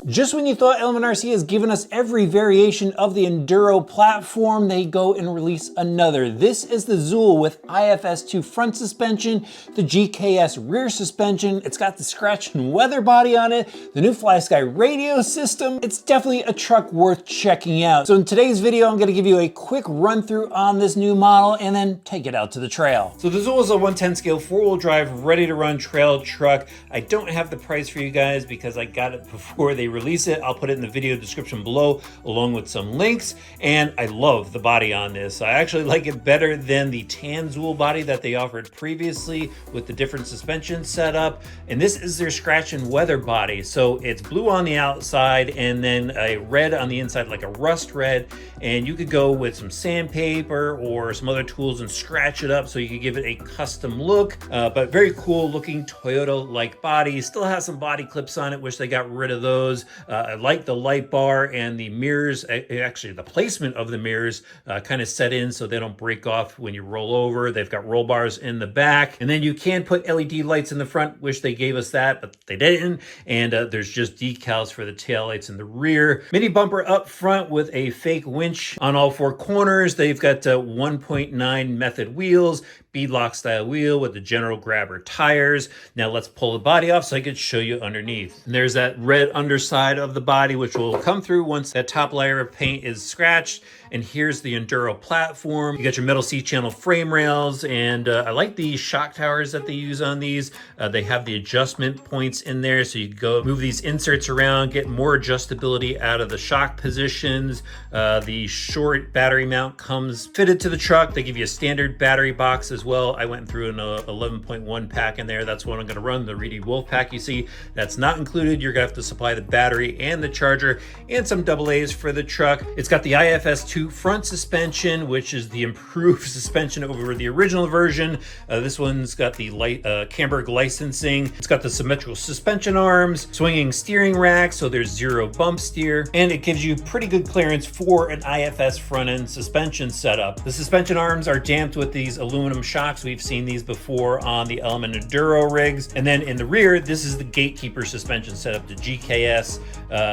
Just when you thought Element RC has given us every variation of the Enduro platform, they go and release another. This is the Zuul with IFS2 front suspension, the GKS rear suspension. It's got the scratch and weather body on it, the new FlySky radio system. It's definitely a truck worth checking out. So in today's video, I'm gonna give you a quick run through on this new model and then take it out to the trail. So the Zuul is a 110 scale, 4-wheel drive, ready to run trail truck. I don't have the price for you guys because I got it before they release it. I'll put it in the video description below along with some links. And I love the body on this. I actually like it better than the tan Zuul body that they offered previously with the different suspension setup. And this is their scratch and weather body. So it's blue on the outside and then a red on the inside, like a rust red. And you could go with some sandpaper or some other tools and scratch it up so you could give it a custom look. But very cool looking Toyota-like body. Still has some body clips on it. Wish they got rid of those. I like the light bar and the mirrors. Actually, the placement of the mirrors kind of set in so they don't break off when you roll over. They've got roll bars in the back. And then you can put LED lights in the front. Wish they gave us that, but they didn't. And there's just decals for the taillights in the rear. Mini bumper up front with a fake winch on all four corners. They've got 1.9 method wheels, beadlock style wheel with the general grabber tires. Now let's pull the body off so I can show you underneath. And there's that red underside of the body, which will come through once that top layer of paint is scratched. And here's the Enduro platform. You got your metal C-channel frame rails, and I like the shock towers that they use on these. They have the adjustment points in there, so you go move these inserts around, get more adjustability out of the shock positions. The short battery mount comes fitted to the truck. They give you a standard battery box as well. I went through an 11.1 pack in there. That's what I'm gonna run, the Reedy Wolf pack you see. That's not included. You're gonna have to supply the battery and the charger and some AA for the truck. It's got the IFS2 front suspension, which is the improved suspension over the original version. This one's got the Camberg licensing. It's got the symmetrical suspension arms, swinging steering rack, so there's zero bump steer, and it gives you pretty good clearance for an IFS front end suspension setup. The suspension arms are damped with these aluminum shocks. We've seen these before on the Element Enduro rigs. And then in the rear, this is the Gatekeeper suspension setup, the GKS.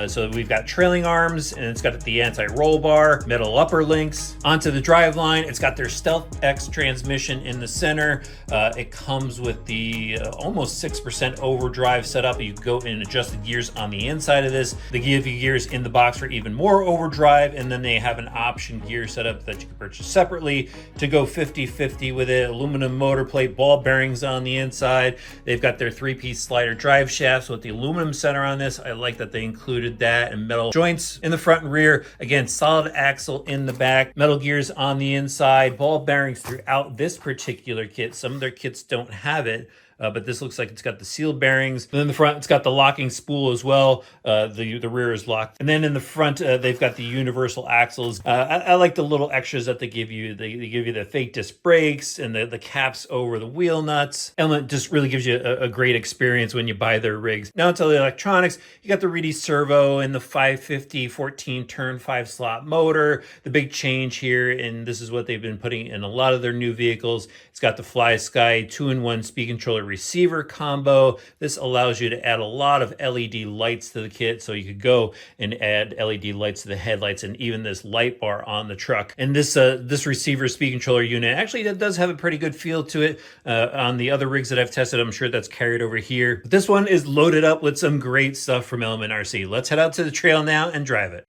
So we've got trailing arms, and it's got the anti-roll bar, metal upper links. Onto the driveline, it's got their Stealth X transmission in the center. It comes with the almost 6% overdrive setup. You go and adjust the gears on the inside of this. They give you gears in the box for even more overdrive, and then they have an option gear setup that you can purchase separately to go 50-50 with it. Aluminum motor plate, ball bearings on the inside. They've got their 3-piece slider drive shafts with the aluminum center on this. I like that they included that, and metal joints in the front and rear. Again, solid axle in the back, metal gears on the inside, ball bearings throughout this particular kit. Some of their kits don't have it. But this looks like it's got the seal bearings. And then in the front, it's got the locking spool as well. The rear is locked. And then in the front, they've got the universal axles. I like the little extras that they give you. They give you the fake disc brakes and the caps over the wheel nuts. Element just really gives you a great experience when you buy their rigs. Now to the electronics, you got the Reedy servo and the 550 14 turn 5 slot motor. The big change here, and this is what they've been putting in a lot of their new vehicles. It's got the FlySky 2-in-1 speed controller receiver combo. This allows you to add a lot of LED lights to the kit, so you could go and add LED lights to the headlights and even this light bar on the truck. And this receiver speed controller unit actually that does have a pretty good feel to it. On the other rigs that I've tested, I'm sure that's carried over here. But this one is loaded up with some great stuff from Element RC. Let's head out to the trail now and drive it.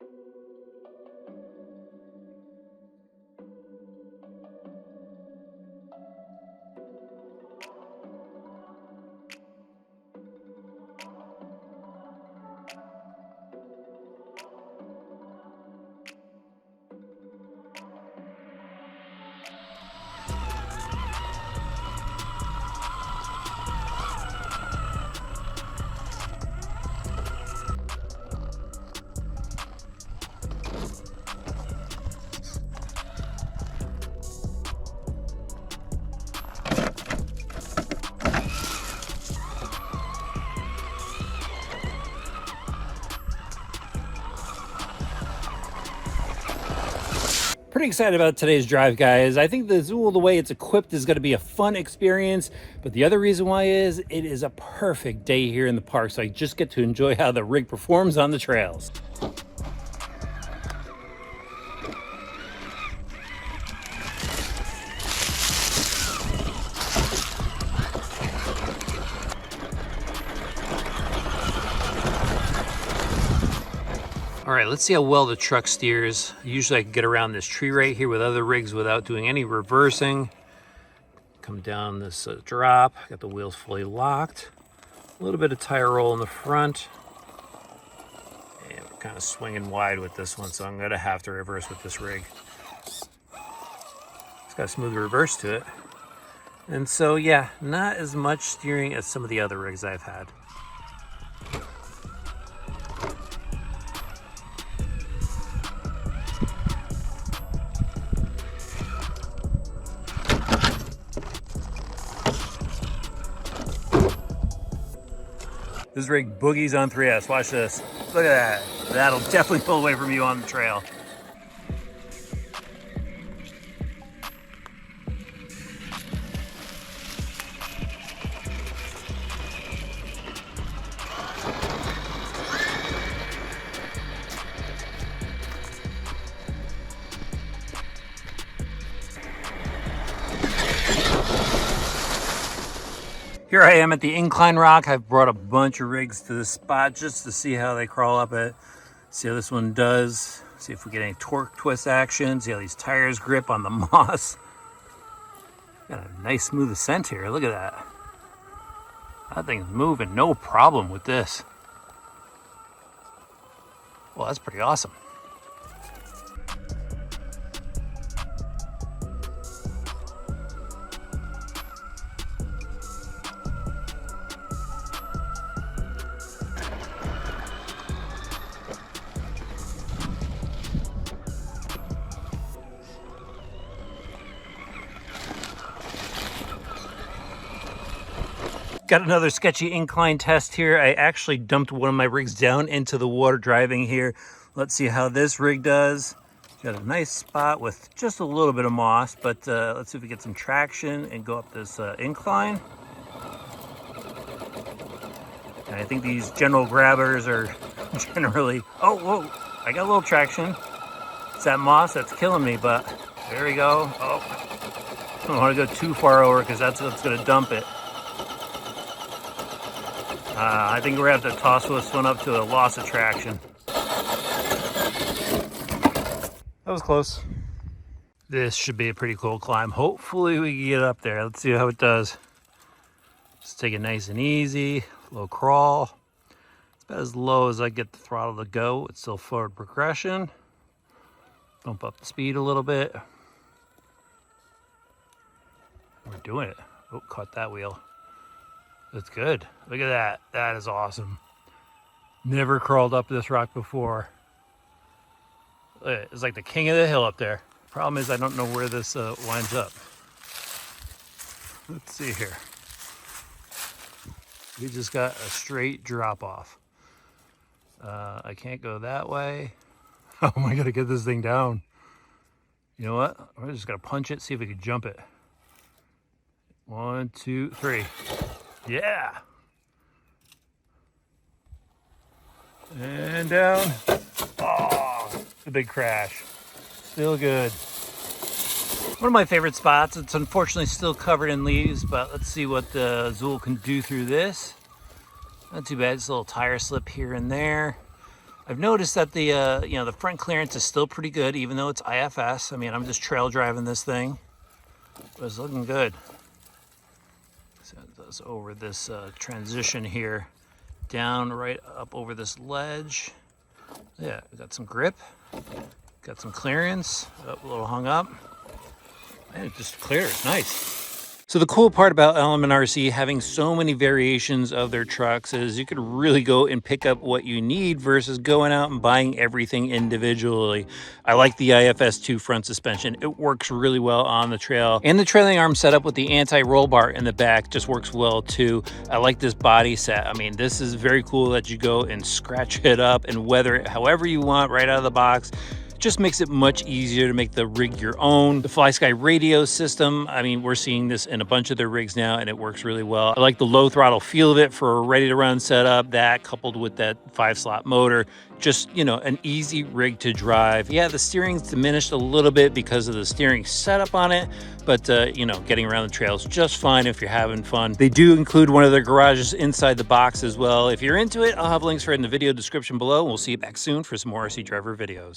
Pretty excited about today's drive, guys. I think the Zuul, the way it's equipped, is going to be a fun experience. But the other reason why is it is a perfect day here in the park, so I just get to enjoy how the rig performs on the trails. All right, let's see how well the truck steers. Usually I can get around this tree right here with other rigs without doing any reversing. Come down this drop, got the wheels fully locked. A little bit of tire roll in the front. And we're kind of swinging wide with this one, so I'm gonna have to reverse with this rig. It's got a smooth reverse to it. And so yeah, not as much steering as some of the other rigs I've had. This rig boogies on 3S. Watch this. Look at that. That'll definitely pull away from you on the trail. Here I am at the incline rock. I've brought a bunch of rigs to this spot just to see how they crawl up it. See how this one does. See if we get any torque twist action. See how these tires grip on the moss. Got a nice smooth ascent here. Look at that. That thing's moving, no problem with this. Well, that's pretty awesome. Got another sketchy incline test here. I actually dumped one of my rigs down into the water driving here. Let's see how this rig does. Got a nice spot with just a little bit of moss, but let's see if we get some traction and go up this incline. And I think these general grabbers are generally, oh, whoa, I got a little traction. It's that moss that's killing me, but there we go. Oh, I don't want to go too far over because that's what's going to dump it. I think we're going to have to toss this one up to a loss of traction. That was close. This should be a pretty cool climb. Hopefully we can get up there. Let's see how it does. Just take it nice and easy. Low crawl. It's about as low as I get the throttle to go. It's still forward progression. Bump up the speed a little bit. We're doing it. Oh, caught that wheel. That's good. Look at that. That is awesome. Never crawled up this rock before. It's like the king of the hill up there. Problem is I don't know where this winds up. Let's see here. We just got a straight drop off. I can't go that way. Oh my, gotta get this thing down. You know what? We're just gonna punch it, see if we can jump it. 1, 2, 3. Yeah. And down. Oh, a big crash. Still good. One of my favorite spots. It's unfortunately still covered in leaves, but let's see what the Zuul can do through this. Not too bad. Just a little tire slip here and there. I've noticed that the the front clearance is still pretty good, even though it's IFS. I mean, I'm just trail driving this thing, but it's looking good. So it does over this transition here, down right up over this ledge. Yeah, we got some grip, got some clearance. Oh, a little hung up. And it just clears, nice. So the cool part about Element RC having so many variations of their trucks is you could really go and pick up what you need versus going out and buying everything individually. I like the IFS 2 front suspension. It works really well on the trail. And the trailing arm setup with the anti-roll bar in the back just works well too. I like this body set. I mean, this is very cool that you go and scratch it up and weather it however you want right out of the box. Just makes it much easier to make the rig your own. The FlySky radio system, I mean, we're seeing this in a bunch of their rigs now, and it works really well. I like the low throttle feel of it for a ready to run setup. That coupled with that 5-slot motor, just, you know, an easy rig to drive. Yeah, the steering's diminished a little bit because of the steering setup on it, but you know, getting around the trails just fine if you're having fun. They do include one of their garages inside the box as well. If you're into it, I'll have links for it in the video description below. We'll see you back soon for some more RC Driver videos.